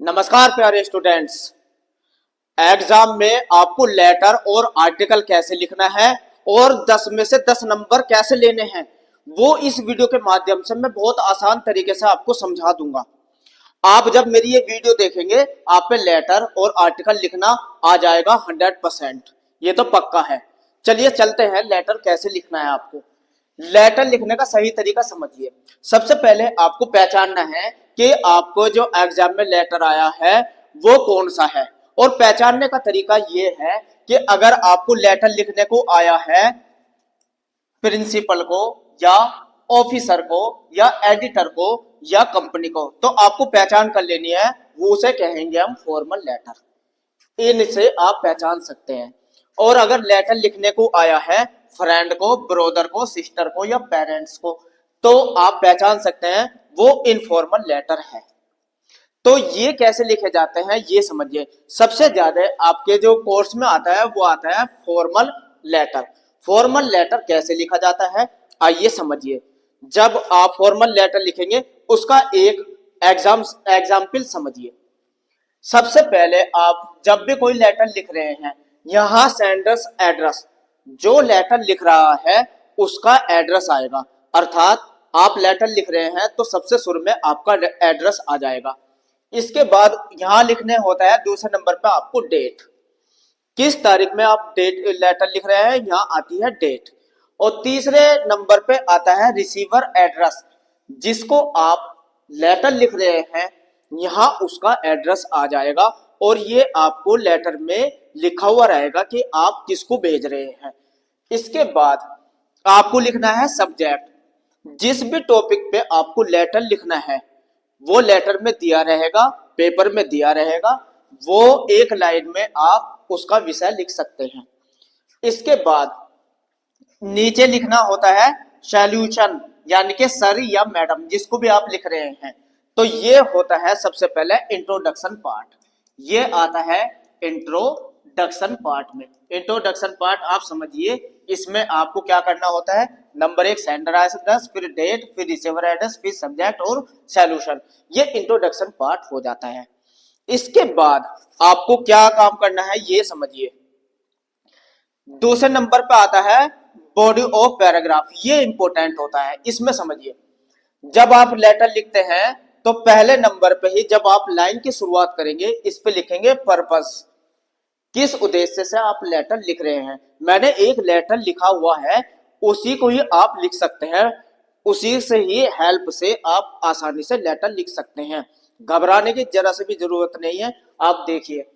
नमस्कार प्यारे students. Exam में आपको लेटर और आर्टिकल कैसे लिखना है और 10 में से 10 नंबर कैसे लेने हैं वो इस वीडियो के माध्यम से मैं बहुत आसान तरीके से आपको समझा दूंगा। आप जब मेरी ये वीडियो देखेंगे आप पे लेटर और आर्टिकल लिखना आ जाएगा 100%। ये तो पक्का है। चलिए चलते हैं, लेटर कैसे लिखना है आपको। लेटर लिखने का सही तरीका समझिए। सबसे पहले आपको पहचानना है कि आपको जो एग्जाम में लेटर आया है वो कौन सा है। और पहचानने का तरीका ये है कि अगर आपको लेटर लिखने को आया है प्रिंसिपल को या ऑफिसर को या एडिटर को या कंपनी को, तो आपको पहचान कर लेनी है, वो उसे कहेंगे हम फॉर्मल लेटर। इनसे आप पहचान सकते हैं। और अगर लेटर लिखने को आया है फ्रेंड को, ब्रदर को, सिस्टर को या पेरेंट्स को, तो आप पहचान सकते हैं वो इनफॉर्मल लेटर है। तो ये कैसे लिखे जाते हैं ये समझिए। सबसे ज्यादा आपके जो कोर्स में आता है वो आता है फॉर्मल लेटर। फॉर्मल लेटर कैसे लिखा जाता है आइए समझिए। जब आप फॉर्मल लेटर लिखेंगे उसका एक एग्जाम्पल समझिए। सबसे पहले आप जब भी कोई लेटर लिख रहे हैं, यहां सेंडर्स एड्रेस, जो लेटर लिख रहा है उसका एड्रेस आएगा। अर्थात आप लेटर लिख रहे हैं तो सबसे शुरू में आपका एड्रेस आ जाएगा। इसके बाद यहां लिखने होता है दूसरे नंबर पे आपको डेट, किस तारीख में आप डेट लेटर लिख रहे हैं, यहां आती है डेट। और तीसरे नंबर पे आता है रिसीवर एड्रेस, जिसको आप लेटर लिख रहे हैं यहां उसका एड्रेस आ जाएगा। और ये आपको लेटर में लिखा हुआ रहेगा कि आप किसको भेज रहे हैं। इसके बाद आपको लिखना है सब्जेक्ट। जिस भी टॉपिक पे आपको लेटर लिखना है वो लेटर में दिया रहेगा, पेपर में दिया रहेगा, वो एक लाइन में आप उसका विषय लिख सकते हैं। इसके बाद नीचे लिखना होता है सॉल्यूशन, यानी कि सर या मैडम जिसको भी आप लिख रहे हैं। तो ये होता है सबसे पहले इंट्रोडक्शन पार्ट। ये आता है इंट्रोडक्शन पार्ट में। इंट्रोडक्शन पार्ट आप समझिए, इसमें आपको क्या करना होता है, नंबर 1 सेंडर एड्रेस, फिर डेट, फिर रिसीवर एड्रेस, फिर सब्जेक्ट और सॉल्यूशन। ये इंट्रोडक्शन पार्ट हो जाता है। इसके बाद आपको क्या काम करना है ये समझिए। दूसरे नंबर पे आता है बॉडी ऑफ पैराग्राफ। ये इंपॉर्टेंट होता है, इसमें समझिए। जब आप लेटर लिखते हैं तो पहले नंबर पे ही जब आप लाइन की शुरुआत करेंगे इस पे लिखेंगे पर्पस, किस उद्देश्य से आप लेटर लिख रहे हैं। मैंने एक लेटर लिखा हुआ है, उसी को ही आप लिख सकते हैं, उसी से ही हेल्प से आप आसानी से लेटर लिख सकते हैं। घबराने की जरा से भी जरूरत नहीं है। आप देखिए,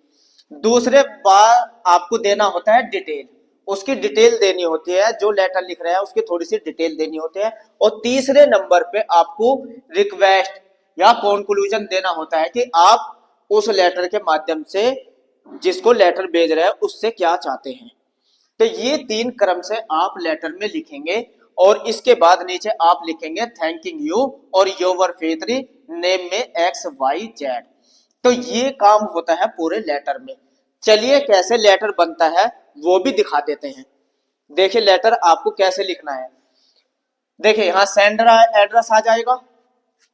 दूसरे बार आपको देना होता है डिटेल, उसकी डिटेल देनी होती है, जो लेटर लिख रहा है उसकी थोड़ी सी डिटेल देनी होती है। और तीसरे नंबर पे आपको रिक्वेस्ट या कंक्लूजन देना होता है कि आप उस लेटर के माध्यम से जिसको लेटर भेज रहे हैं उससे क्या चाहते हैं। तो ये 3 क्रम से आप लेटर में लिखेंगे। और इसके बाद नीचे आप लिखेंगे थैंकिंग यू और योर फेथरी नेम में XYZ। तो ये काम होता है पूरे लेटर में। चलिए कैसे लेटर बनता है वो भी दिखा देते हैं। देखिए लेटर आपको कैसे लिखना है। देखिए यहाँ सेंडर एड्रेस आ जाएगा,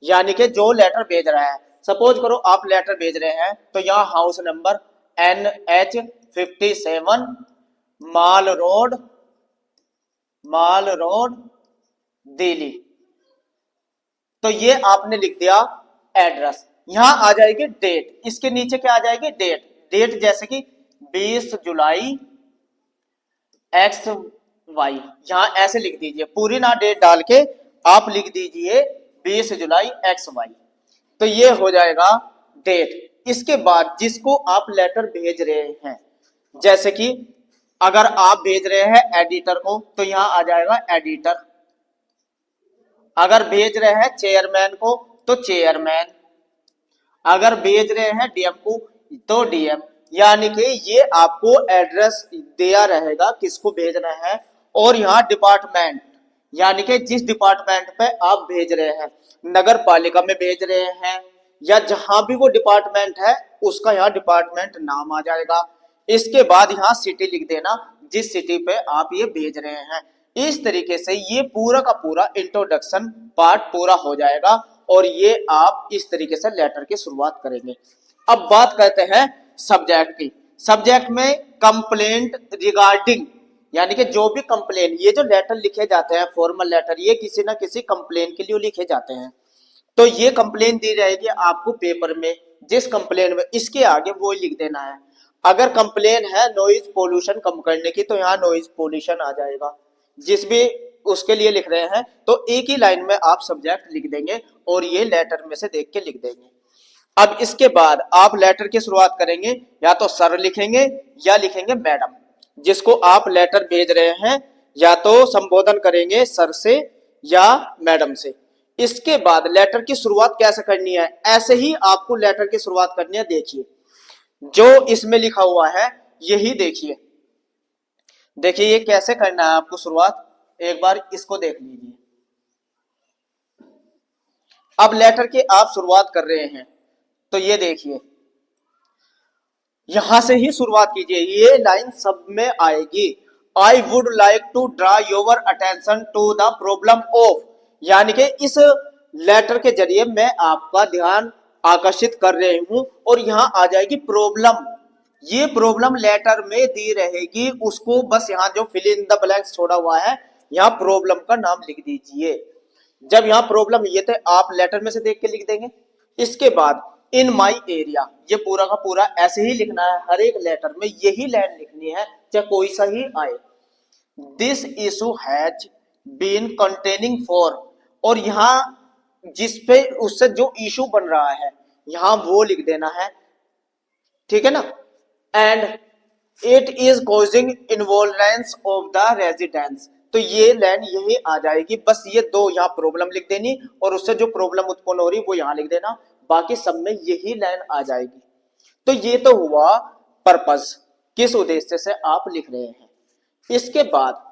यानी कि जो लेटर भेज रहा है। सपोज करो आप लेटर भेज रहे हैं तो यहाँ हाउस नंबर NH57 माल रोड दिल्ली। तो ये आपने लिख दिया एड्रेस। यहां आ जाएगी डेट, इसके नीचे क्या आ जाएगी डेट। डेट जैसे कि 20 जुलाई XY, यहां ऐसे लिख दीजिए, पूरी ना डेट डाल के आप लिख दीजिए 20 जुलाई XY। तो ये हो जाएगा डेट। इसके बाद जिसको आप लेटर भेज रहे हैं, जैसे कि अगर आप भेज रहे हैं एडिटर को तो यहां आ जाएगा एडिटर। अगर भेज रहे हैं चेयरमैन को तो चेयरमैन, अगर भेज रहे हैं डीएम को तो डीएम। यानी कि ये आपको एड्रेस दिया रहेगा किसको भेजना है। और यहाँ डिपार्टमेंट, यानी कि जिस डिपार्टमेंट पे आप भेज रहे हैं, नगर पालिका में भेज रहे हैं या जहां भी वो डिपार्टमेंट है उसका यहाँ डिपार्टमेंट नाम आ जाएगा। इसके बाद यहाँ सिटी लिख देना जिस सिटी पे आप ये भेज रहे हैं। इस तरीके से ये पूरा का पूरा इंट्रोडक्शन पार्ट पूरा हो जाएगा और ये आप इस तरीके से लेटर की शुरुआत करेंगे। अब बात करते हैं सब्जेक्ट की। सब्जेक्ट में कंप्लेंट रिगार्डिंग, यानी कि जो भी कंप्लेन, ये जो लेटर लिखे जाते हैं फॉर्मल लेटर, ये किसी ना किसी कंप्लेन के लिए लिखे जाते हैं। तो ये कंप्लेन दी रहेगी आपको पेपर में, जिस कंप्लेन में इसके आगे वो लिख देना है। अगर कंप्लेन है नॉइज पोल्यूशन कम करने की, तो यहाँ नॉइज पोल्यूशन आ जाएगा। जिस भी उसके लिए लिख रहे हैं तो एक ही लाइन में आप सब्जेक्ट लिख देंगे और ये लेटर में से देख के लिख देंगे। अब इसके बाद आप लेटर की शुरुआत करेंगे, या तो सर लिखेंगे या लिखेंगे मैडम। जिसको आप लेटर भेज रहे हैं या तो संबोधन करेंगे सर से या मैडम से। इसके बाद लेटर की शुरुआत कैसे करनी है, ऐसे ही आपको लेटर की शुरुआत करनी है। देखिए जो इसमें लिखा हुआ है यही देखिए, देखिए ये कैसे करना है आपको शुरुआत, एक बार इसको देख लीजिए। अब लेटर की आप शुरुआत कर रहे हैं तो ये देखिए यहां से ही शुरुआत कीजिए, ये लाइन सब में आएगी। I would like to draw your attention to the problem of, यानी कि इस लेटर के जरिए मैं आपका ध्यान आकर्षित कर रही हूं, और यहां आ जाएगी प्रॉब्लम। ये प्रॉब्लम लेटर में दी रहेगी, उसको बस यहां जो फिल इन द ब्लैंक्स छोड़ा हुआ है यहां प्रॉब्लम का नाम लिख दीजिए। जब यहां प्रॉब्लम ये थे आप लेटर में से देख के लिख देंगे। इसके बाद इन माई एरिया, ये पूरा का पूरा ऐसे ही लिखना है, हर एक लेटर में यही लाइन लिखनी है चाहे कोई सा ही आए। This issue has been containing for, और यहां जिस पे उससे जो इशू बन रहा है यहां वो लिख देना है, ठीक है ना। And it is causing involvement of the residents, तो ये लाइन यही आ जाएगी। बस ये दो यहाँ प्रॉब्लम लिख देनी और उससे जो प्रॉब्लम उत्पन्न हो रही वो यहां लिख देना, बाकी सब में यही लाइन आ जाएगी। तो ये तो हुआ पर्पस, किस उद्देश्य से आप लिख रहे हैं। इसके बाद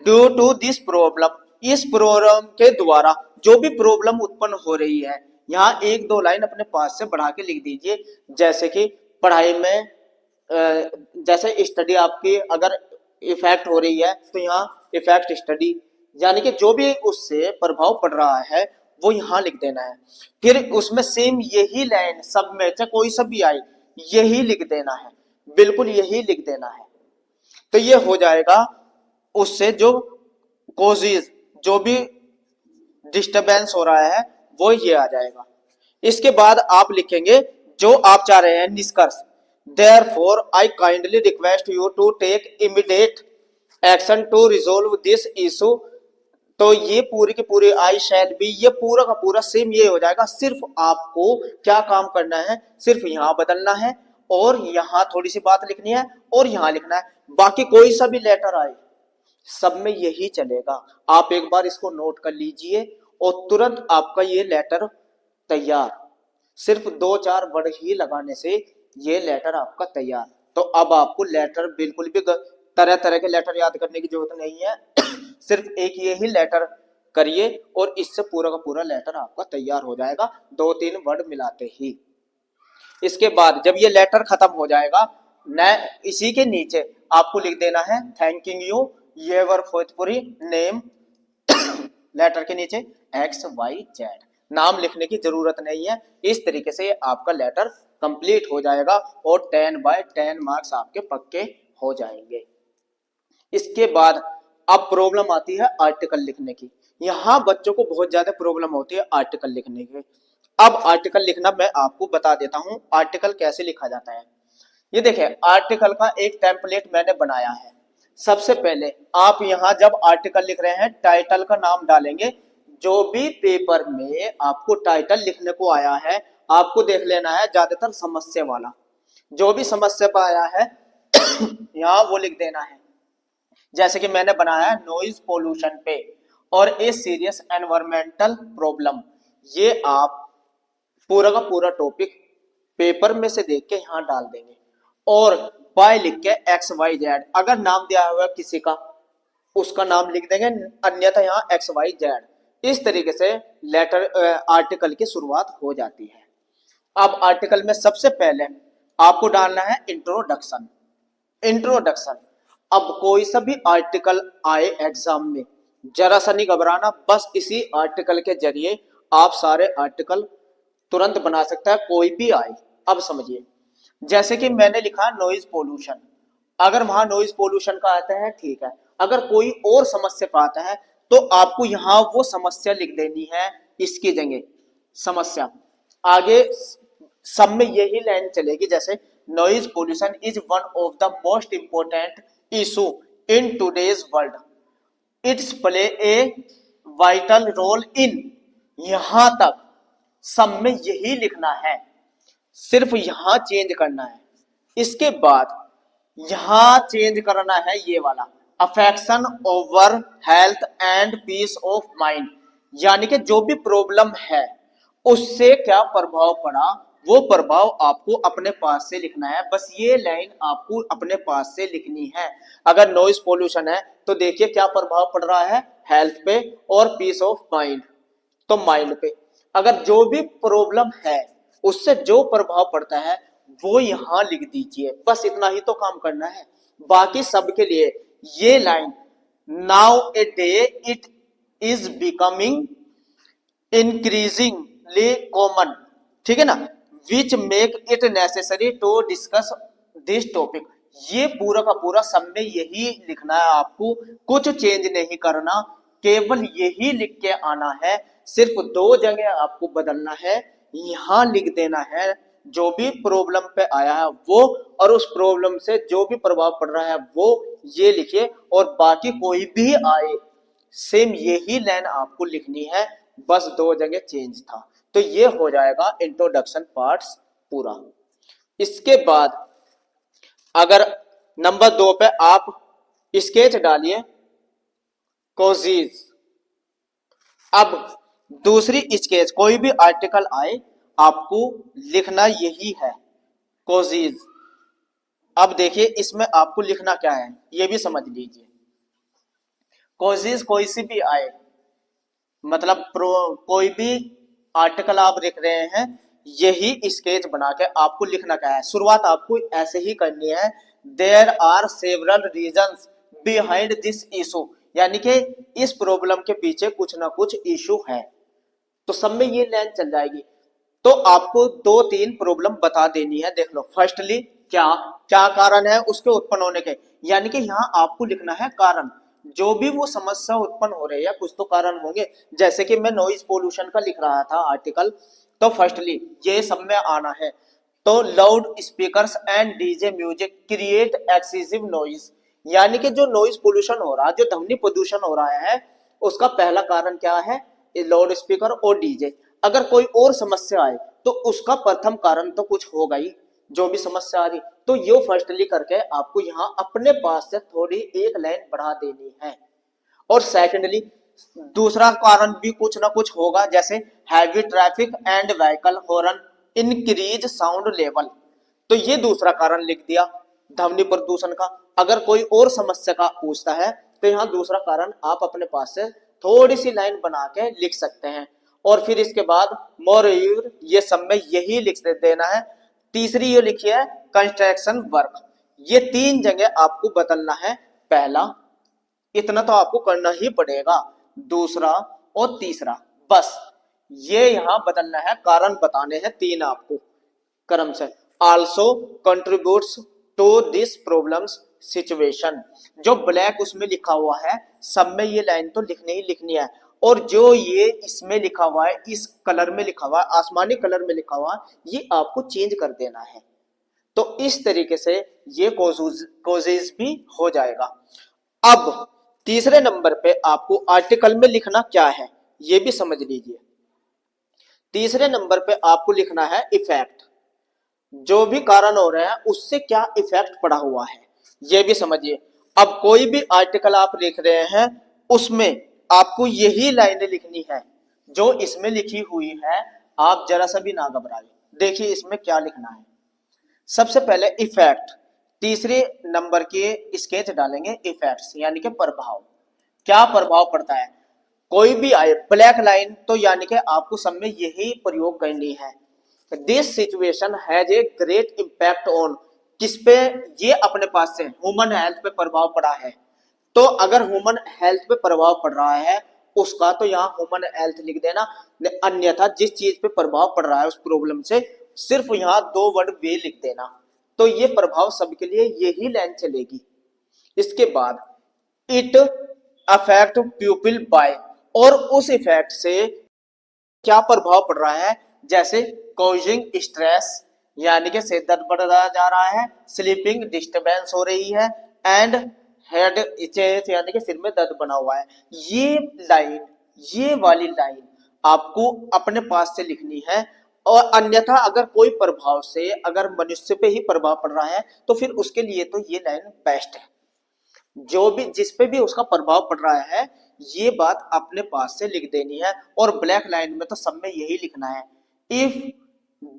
ड्यू टू दिस प्रॉब्लम, इस प्रॉब्लम के द्वारा जो भी प्रॉब्लम उत्पन्न हो रही है, यहाँ एक दो लाइन अपने पास से बढ़ा के लिख दीजिए। जैसे कि पढ़ाई में जैसे स्टडी आपकी अगर इफेक्ट हो रही है तो यहाँ इफेक्ट स्टडी, यानी कि जो भी उससे प्रभाव पड़ रहा है वो यहाँ लिख देना है। फिर उसमें सेम यही लाइन सब में चाहे कोई सब भी आए यही लिख देना है, बिल्कुल यही लिख देना है। तो ये हो जाएगा, उससे जो कॉजेज, जो भी डिस्टरबेंस हो रहा है वो ये आ जाएगा। इसके बाद आप लिखेंगे जो आप चाह रहे हैं निष्कर्ष। Therefore, I kindly request you to take immediate action to resolve this issue। तो ये पूरी की पूरी आई शैल बी, ये पूरा का पूरा सेम ये हो जाएगा। सिर्फ आपको क्या काम करना है, सिर्फ यहाँ बदलना है और यहाँ थोड़ी सी बात लिखनी है और यहाँ लिखना है। बाकी कोई सा भी लेटर आए सब में यही चलेगा। आप एक बार इसको नोट कर लीजिए और तुरंत आपका ये लेटर तैयार। सिर्फ दो चार वर्ड ही लगाने से ये लेटर आपका तैयार। तो अब आपको लेटर बिल्कुल भी तरह तरह के लेटर याद करने की जरूरत नहीं है। सिर्फ एक ये ही लेटर करिए और इससे पूरा का पूरा लेटर आपका तैयार हो जाएगा, दो तीन वर्ड मिलाते ही। इसके बाद जब ये लेटर खत्म हो जाएगा न, इसी के नीचे आपको लिख देना है थैंकिंग यू योर फौजपुरी नेम। लेटर के नीचे XYZ नाम लिखने की जरूरत नहीं है। इस तरीके से आपका लेटर कंप्लीट हो जाएगा और 10/10 मार्क्स आपके पक्के हो जाएंगे। इसके बाद अब प्रॉब्लम आती है आर्टिकल लिखने की। यहाँ बच्चों को बहुत ज्यादा प्रॉब्लम होती है आर्टिकल लिखने की। अब आर्टिकल लिखना मैं आपको बता देता हूँ, आर्टिकल कैसे लिखा जाता है। ये देखिए आर्टिकल का एक टेम्पलेट मैंने बनाया है। सबसे पहले आप यहाँ जब आर्टिकल लिख रहे हैं टाइटल का नाम डालेंगे। जो भी पेपर में आपको टाइटल लिखने को आया है आपको देख लेना है ज्यादातर समस्या वाला, जो भी समस्या पर आया है यहाँ वो लिख देना है। जैसे कि मैंने बनाया है नॉइज पोल्यूशन पे और ए सीरियस एनवायरमेंटल प्रॉब्लम। ये आप पूरा का पूरा टॉपिक पेपर में से देख के यहाँ डाल देंगे और बाय लिख के XYZ। अगर नाम दिया हुआ किसी का उसका नाम लिख देंगे, अन्यथा यहाँ XYZ। इस तरीके से लेटर आर्टिकल की शुरुआत हो जाती है। अब आर्टिकल में सबसे पहले आपको डालना है इंट्रोडक्शन। इंट्रोडक्शन, अब कोई सा भी आर्टिकल आए एग्जाम में जरा सा नहीं घबराना, बस इसी आर्टिकल के जरिए आप सारे आर्टिकल तुरंत बना सकते हैं, कोई भी आए। अब समझिए, जैसे कि मैंने लिखा नॉइज पोल्यूशन, अगर वहां नॉइज पोल्यूशन का आता है ठीक है, अगर कोई और समस्या का आता है तो आपको यहां वो समस्या लिख देनी है इसकी जगह समस्या। आगे सब में यही लाइन चलेगी, जैसे noise pollution is one of the most important issue in today's world, it's play a vital role in, यहां तक सब में यही लिखना है, सिर्फ यहां चेंज करना है। इसके बाद यहां चेंज करना है ये वाला, affection over health and peace of mind, यानी कि जो भी प्रॉब्लम है उससे क्या प्रभाव पड़ा, वो प्रभाव आपको अपने पास से लिखना है। बस ये लाइन आपको अपने पास से लिखनी है। अगर नॉइज पोल्यूशन है तो देखिए क्या प्रभाव पड़ रहा है, हेल्थ पे और पीस ऑफ माइंड, तो माइंड पे। अगर जो भी प्रॉब्लम है उससे जो प्रभाव पड़ता है वो यहां लिख दीजिए, बस इतना ही तो काम करना है। बाकी सबके लिए ये line, now a day it is becoming increasingly common, ठीक है ना, which make it necessary to discuss this topic, ये पूरा का पूरा सब में यही लिखना है आपको, कुछ चेंज नहीं करना, केवल यही लिख के आना है। सिर्फ दो जगह आपको बदलना है, यहां लिख देना है जो भी प्रॉब्लम पे आया है वो, और उस प्रॉब्लम से जो भी प्रभाव पड़ रहा है वो ये लिखिए, और बाकी कोई भी आए सेम यही लाइन आपको लिखनी है, बस दो जगह चेंज था। तो ये हो जाएगा इंट्रोडक्शन पार्ट्स पूरा। इसके बाद अगर नंबर 2 पे आप स्केच डालिए कोजीज। अब दूसरी स्केच, कोई भी आर्टिकल आए आपको लिखना यही है कोजीज। अब देखिए इसमें आपको लिखना क्या है ये भी समझ लीजिए। कोजीज कोई सी भी आए, मतलब कोई भी आर्टिकल आप लिख रहे हैं, यही स्केच बना के आपको लिखना क्या है। शुरुआत आपको ऐसे ही करनी है, there are several reasons behind this issue, यानी कि इस प्रॉब्लम के पीछे कुछ ना कुछ इशू है, तो सब में ये लाइन चल जाएगी। तो आपको 2-3 प्रॉब्लम बता देनी है। देख लो, फर्स्टली क्या क्या कारण है उसके उत्पन्न होने के, यानी कि यहाँ आपको लिखना है कारण, जो भी वो समस्या उत्पन्न हो रही है कुछ तो कारण होंगे। जैसे कि मैं नॉइज पोल्यूशन का लिख रहा था आर्टिकल, तो फर्स्टली ये सब में आना है, तो loud speakers and DJ music create excessive noise, यानी कि जो नॉइज पोल्यूशन हो रहा है, जो ध्वनि प्रदूषण हो रहा है, उसका पहला कारण क्या है, लाउड स्पीकर और डीजे। अगर कोई और समस्या आए तो उसका प्रथम कारण तो कुछ होगा ही, जो भी समस्या आ रही, तो ये फर्स्टली करके आपको यहाँ अपने पास से थोड़ी एक लाइन बढ़ा देनी है। और सेकंडली दूसरा कारण भी कुछ ना कुछ होगा, जैसे heavy traffic and vehicle horn increase sound level, तो ये दूसरा कारण लिख दिया ध्वनि प्रदूषण का। अगर कोई और समस्या का पूछता है तो यहाँ दूसरा कारण आप अपने पास से थोड़ी सी लाइन बना के लिख सकते हैं। और फिर इसके बाद मोरयूर, ये सब में यही लिख देना है। तीसरी ये लिखी है कंस्ट्रक्शन वर्क, ये 3 जगह आपको बदलना है। पहला इतना तो आपको करना ही पड़ेगा, दूसरा और तीसरा, बस ये यहां बदलना है, कारण बताने हैं 3 आपको क्रम से। Also contributes to this problems situation, जो ब्लैक उसमें लिखा हुआ है सब में ये लाइन तो लिखनी ही लिखनी है, और जो ये इसमें लिखा हुआ है, इस कलर में लिखा हुआ है, आसमानी कलर में लिखा हुआ है, ये आपको चेंज कर देना है। तो इस तरीके से ये कोजेज भी हो जाएगा। अब तीसरे नंबर पे आपको आर्टिकल में लिखना क्या है ये भी समझ लीजिए। तीसरे नंबर पे आपको लिखना है इफेक्ट, जो भी कारण हो रहा है उससे क्या इफेक्ट पड़ा हुआ है ये भी समझिए। अब कोई भी आर्टिकल आप लिख रहे हैं उसमें आपको यही लाइनें लिखनी है जो इसमें लिखी हुई है, आप जरा सा भी ना घबराइए। देखिए इसमें क्या लिखना है। सबसे पहले इफेक्ट, तीसरे नंबर के स्केच डालेंगे इफेक्ट्स, यानी कि प्रभाव, क्या प्रभाव पड़ता है। कोई भी आए ब्लैक लाइन, तो यानी कि आपको सब में यही प्रयोग करनी है। This situation has a great impact on, किस पे, ये अपने पास से ह्यूमन हेल्थ पे प्रभाव पड़ा है, तो अगर ह्यूमन हेल्थ पे प्रभाव पड़ रहा है उसका तो यहाँ ह्यूमन हेल्थ लिख देना, अन्यथा जिस चीज पे प्रभाव पड़ रहा है उस प्रॉब्लम से सिर्फ यहाँ 2 वर्ड वे लिख देना, तो ये प्रभाव सबके लिए यही लाइन चलेगी। इसके बाद इट अफेक्ट पीपल बाय, और उस इफेक्ट से क्या प्रभाव पड़ रहा है, जैसे कॉजिंग स्ट्रेस यानी कि सिर दर्द बढ़ता जा रहा है, स्लीपिंग डिस्टरबेंस हो रही है, एंड हेड इचेस यानी कि सिर में दर्द बना हुआ है। ये लाइन, ये वाली लाइन आपको अपने पास से लिखनी है। और अन्यथा अगर कोई प्रभाव से अगर मनुष्य पे ही प्रभाव पड़ रहा है तो फिर उसके लिए तो ये लाइन बेस्ट है। जो भी जिस पे भी उसका प्रभाव पड़ रहा है ये बात अपने पास से लिख देनी है। और ब्लैक लाइन में तो सब में यही लिखना है, if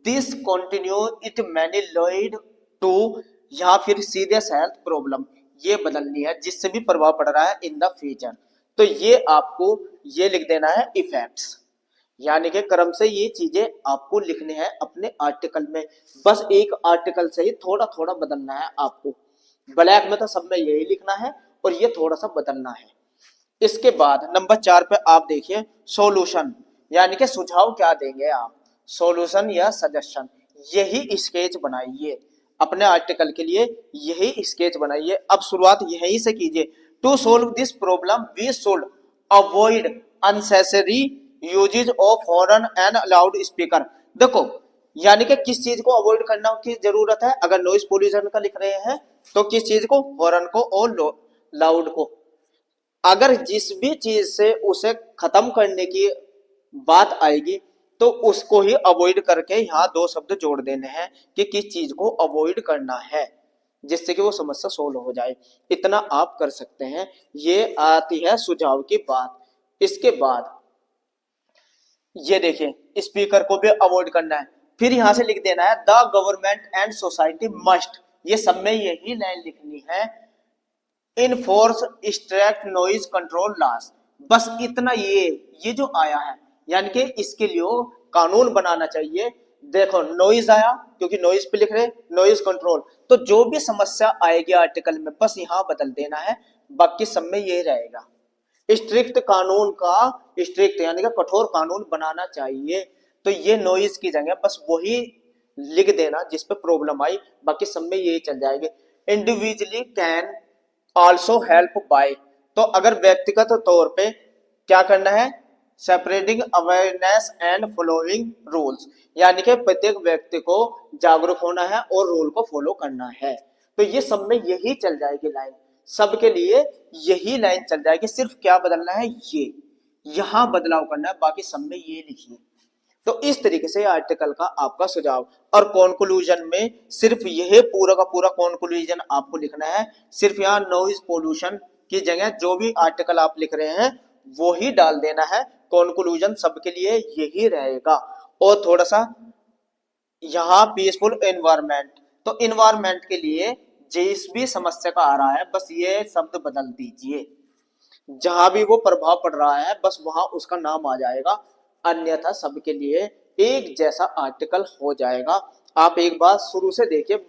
this continue it may lead to, या फिर सीरियस हेल्थ प्रॉब्लम, ये बदलनी है जिससे भी प्रभाव पड़ रहा है इन द फ्यूचर। तो ये आपको ये लिख देना है इफेक्ट्स, यानी कि क्रम से ये चीजें आपको लिखने हैं अपने आर्टिकल में। बस एक आर्टिकल से ही थोड़ा थोड़ा बदलना है आपको। ब्लैक में तो सब में यही लिखना है और ये थोड़ा सा बदलना है। इसके बाद नंबर 4 पे आप देखिए सॉल्यूशन, यानी कि सुझाव क्या देंगे आप, सॉल्यूशन या सजेशन। यही स्केच बनाइए अपने आर्टिकल के लिए, यही स्केच बनाइए। अब शुरुआत यहीं से कीजिए। To solve this problem we should avoid unnecessary usage of horn and loud speaker. देखो यानी कि किस चीज को अवॉइड करना की जरूरत है, अगर नॉइज पोल्यूशन का लिख रहे हैं तो किस चीज को, हॉर्न को और लाउड को। अगर जिस भी चीज से उसे खत्म करने की बात आएगी तो उसको ही अवॉइड करके यहाँ 2 शब्द जोड़ देने हैं कि किस चीज को अवॉइड करना है, जिससे कि वो समस्या सोल्व हो जाए। इतना आप कर सकते हैं। ये आती है सुझाव की बात। इसके बाद ये देखिए स्पीकर को भी अवॉइड करना है, फिर यहां से लिख देना है the government and society must, ये सब में यही लाइन लिखनी है, enforce strict noise control loss. बस इतना ये जो आया है यानी कि इसके लिए कानून बनाना चाहिए। देखो नॉइज आया क्योंकि नॉइज पे लिख रहे नॉइज कंट्रोल, तो जो भी समस्या आएगी आर्टिकल में बस यहां बदल देना है, बाकी सब में ये रहेगा। स्ट्रिक्ट कानून का, स्ट्रिक्ट यानी कि कठोर कानून बनाना चाहिए, तो ये नॉइज की जगह बस वही लिख देना जिस पे प्रॉब्लम आई, बाकी सब में ये चल जाएंगे। Individually can also help by, तो अगर व्यक्तिगत तौर पे क्या करना है, separating awareness and following rules, यानी कि प्रत्येक व्यक्ति को जागरूक होना है और रूल को फॉलो करना है। तो ये सब में यही चल जाएगी लाइन, सबके लिए यही लाइन चल जाएगी। सिर्फ क्या बदलना है, ये यहां बदलाव करना है, बाकी सब में ये लिखिए। तो इस तरीके से आर्टिकल का आपका सुझाव। और कॉन्क्लूजन में सिर्फ यह पूरा का पूरा कॉन्क्लूजन आपको लिखना है। सिर्फ यहाँ नॉइज पोल्यूशन की जगह जो भी आर्टिकल आप लिख रहे हैं वो ही डाल देना है। कॉन्क्लूजन सबके लिए यही रहेगा। और थोड़ा सा यहाँ पीसफुल एनवायरमेंट, तो एनवायरमेंट के लिए जिस भी समस्या का आ रहा है बस ये शब्द बदल दीजिए, जहां भी वो प्रभाव पड़ रहा है बस वहां उसका नाम आ जाएगा, अन्यथा सबके लिए एक जैसा आर्टिकल हो जाएगा। आप एक बार शुरू से देखिए,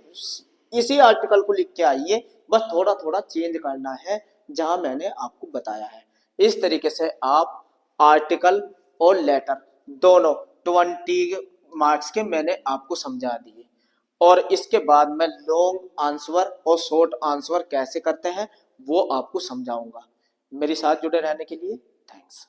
इसी आर्टिकल को लिख के आइए, बस थोड़ा थोड़ा चेंज करना है जहां मैंने आपको बताया है। इस तरीके से आप आर्टिकल और लेटर दोनों 20 मार्क्स के मैंने आपको समझा दिए। और इसके बाद मैं लॉन्ग आंसर और शॉर्ट आंसर कैसे करते हैं वो आपको समझाऊंगा। मेरे साथ जुड़े रहने के लिए थैंक्स।